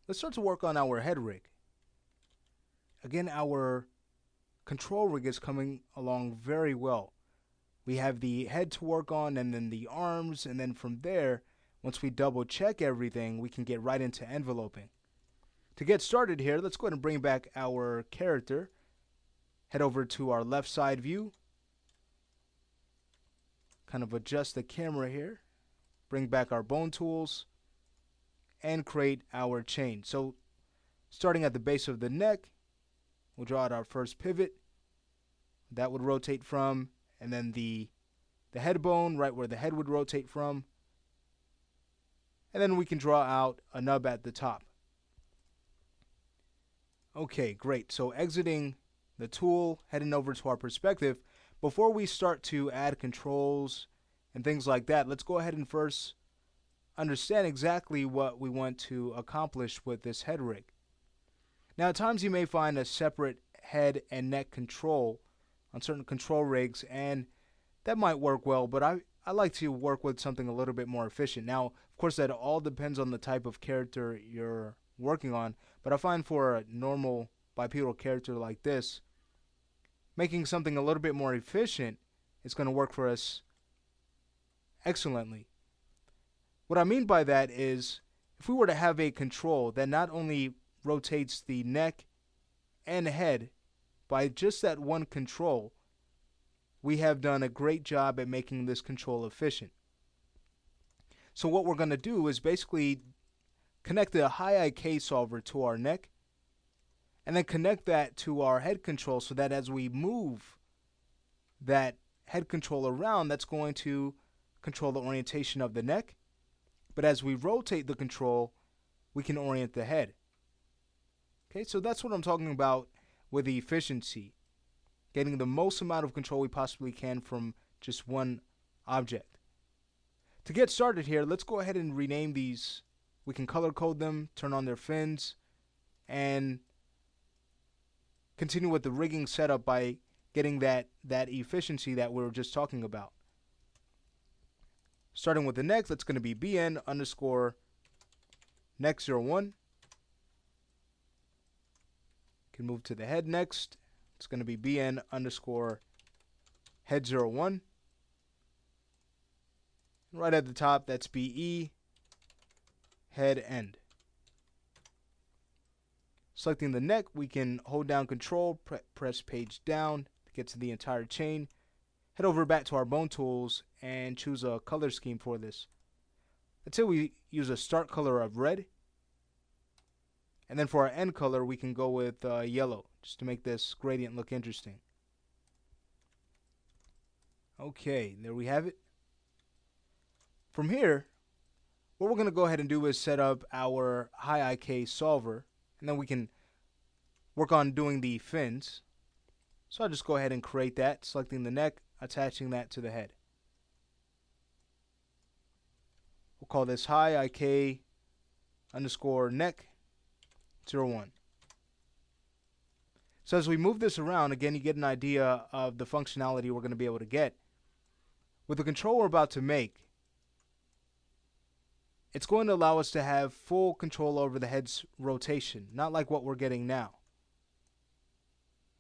let's start to work on our head rig. Again, our control rig is coming along very well. We have the head to work on and then the arms, and then from there, once we double check everything, we can get right into enveloping. To get started here, let's go ahead and bring back our character. Head over to our left side view. Kind of adjust the camera here. Bring back our bone tools and create our chain. So starting at the base of the neck, we'll draw out our first pivot. That would rotate from, and then the head bone right where the head would rotate from. And then we can draw out a nub at the top. Okay, great. So exiting the tool, heading over to our perspective. Before we start to add controls and things like that, let's go ahead and first understand exactly what we want to accomplish with this head rig. Now, at times you may find a separate head and neck control on certain control rigs, and that might work well, but I like to work with something a little bit more efficient. Now, of course, that all depends on the type of character you're working on, but I find for a normal bipedal character like this, making something a little bit more efficient is going to work for us excellently. What I mean by that is, if we were to have a control that not only rotates the neck and head by just that one control, we have done a great job at making this control efficient. So what we're going to do is basically connect the high IK solver to our neck, and then connect that to our head control so that as we move that head control around, that's going to control the orientation of the neck. But as we rotate the control, we can orient the head. Okay, so that's what I'm talking about with the efficiency. Getting the most amount of control we possibly can from just one object. To get started here, let's go ahead and rename these. We can color code them, turn on their fins, and continue with the rigging setup by getting that efficiency that we were just talking about. Starting with the neck, that's going to be bn underscore neck01. Can move to the head next. It's going to be bn underscore head01. Right at the top, that's be head end. Selecting the neck, we can hold down control, press page down to get to the entire chain. Head over back to our bone tools and choose a color scheme for this. Let's say we use a start color of red. And then for our end color, we can go with yellow, just to make this gradient look interesting. Okay, there we have it. From here, what we're going to go ahead and do is set up our high IK solver, and then we can work on doing the fins. So I'll just go ahead and create that, selecting the neck, attaching that to the head. We'll call this high IK underscore neck 01. So as we move this around, again, you get an idea of the functionality we're going to be able to get. With the control we're about to make, it's going to allow us to have full control over the head's rotation, not like what we're getting now.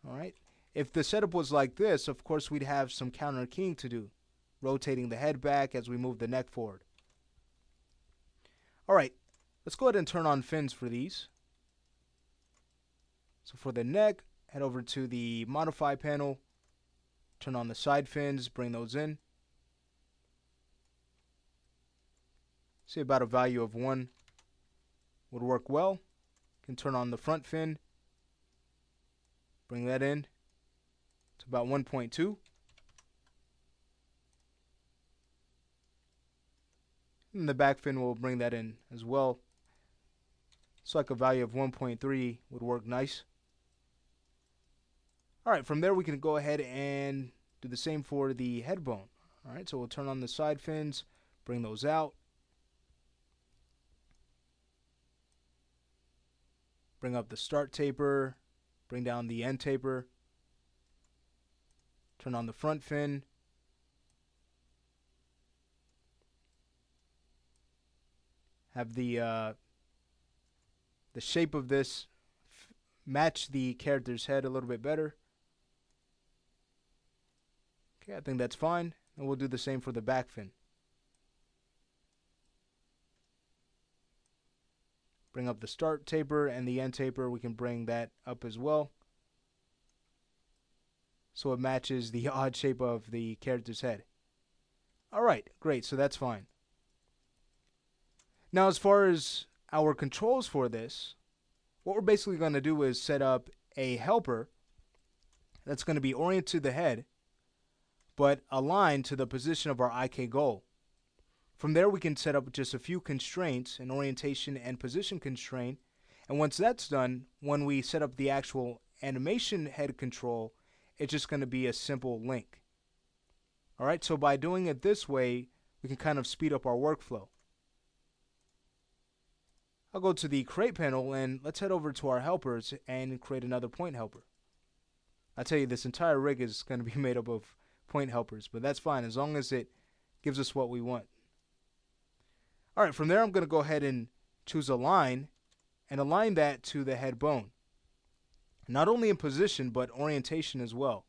All right. If the setup was like this, of course, we'd have some counter keying to do, rotating the head back as we move the neck forward. All right, let's go ahead and turn on fins for these. So for the neck, head over to the modify panel, turn on the side fins, bring those in. Say about a value of 1 would work well. Can turn on the front fin, bring that in to about 1.2. And the back fin will bring that in as well. So like a value of 1.3 would work nice. Alright, from there we can go ahead and do the same for the head bone. Alright, so we'll turn on the side fins, bring those out. Bring up the start taper, bring down the end taper. Turn on the front fin. Have the the shape of this match the character's head a little bit better. Okay, I think that's fine. And we'll do the same for the back fin. Bring up the start taper and the end taper. We can bring that up as well, so it matches the odd shape of the character's head. Alright, great, so that's fine. Now as far as our controls for this, what we're basically going to do is set up a helper that's going to be oriented to the head, but aligned to the position of our IK goal. From there we can set up just a few constraints, an orientation and position constraint, and once that's done, when we set up the actual animation head control, it's just going to be a simple link. Alright, so by doing it this way, we can kind of speed up our workflow. I'll go to the create panel and let's head over to our helpers and create another point helper. I tell you, this entire rig is going to be made up of point helpers, but that's fine as long as it gives us what we want. Alright, from there I'm going to go ahead and choose align and align that to the head bone. Not only in position, but orientation as well.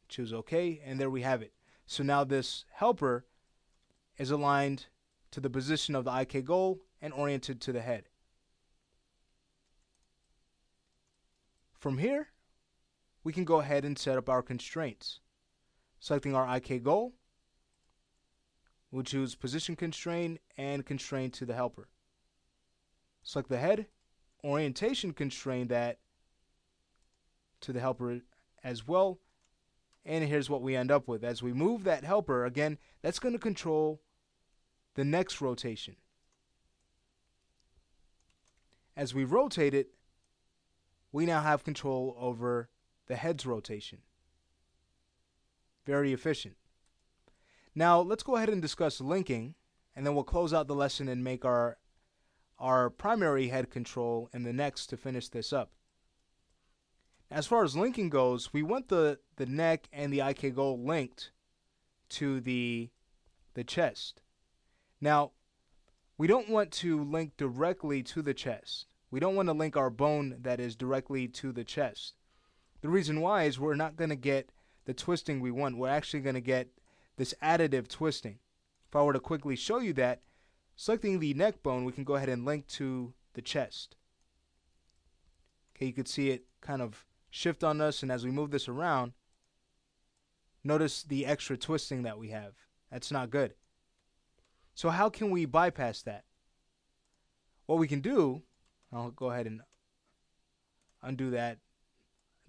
Choose OK, and there we have it. So now this helper is aligned to the position of the IK goal and oriented to the head. From here, we can go ahead and set up our constraints. Selecting our IK goal, we'll choose position constraint and constraint to the helper. Select the head, orientation constraint that to the helper as well, and here's what we end up with. As we move that helper, again, that's going to control the next rotation. As we rotate it, we now have control over the head's rotation. Very efficient. Now let's go ahead and discuss linking, and then we'll close out the lesson and make our primary head control in the next to finish this up. As far as linking goes, we want the neck and the IK goal linked to the chest. Now, we don't want to link directly to the chest. We don't want to link our bone that is directly to the chest. The reason why is we're not going to get the twisting we want. We're actually going to get this additive twisting. If I were to quickly show you that, selecting the neck bone, we can go ahead and link to the chest. Okay, you can see it kind of shift on us, and as we move this around, notice the extra twisting that we have. That's not good. So how can we bypass that? What we can do, I'll go ahead and undo that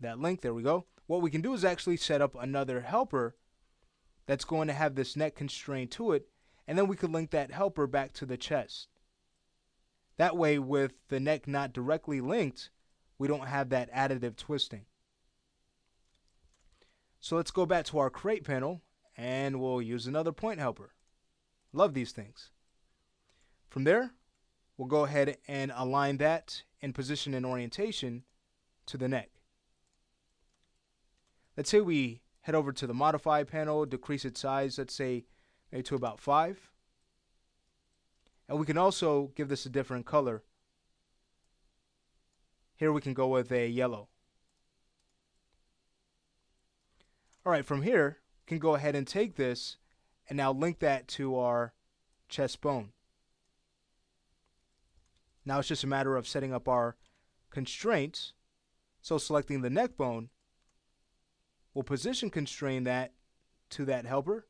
link. There we go. What we can do is actually set up another helper that's going to have this neck constraint to it, and then we could link that helper back to the chest. That way, with the neck not directly linked, we don't have that additive twisting. So let's go back to our create panel and we'll use another point helper. Love these things. From there, we'll go ahead and align that in position and orientation to the neck. Let's say we head over to the modify panel, decrease its size, let's say maybe to about 5. And we can also give this a different color. Here we can go with a yellow. Alright, from here, we can go ahead and take this and now link that to our chest bone. Now it's just a matter of setting up our constraints. So selecting the neck bone, we'll position constrain that to that helper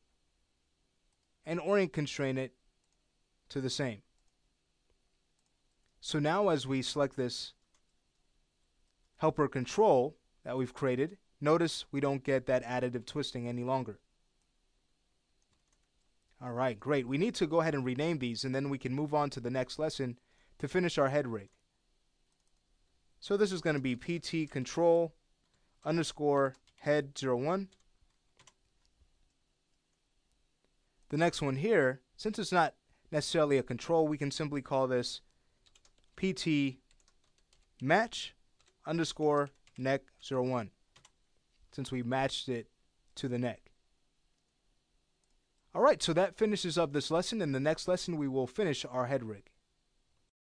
and orient constrain it to the same. So now as we select this helper control that we've created, notice we don't get that additive twisting any longer. Alright, great. We need to go ahead and rename these, and then we can move on to the next lesson to finish our head rig. So this is going to be PT control underscore head 01. The next one here, since it's not necessarily a control, we can simply call this PT match underscore neck 01, since we matched it to the neck. Alright, so that finishes up this lesson. In the next lesson, we will finish our head rig.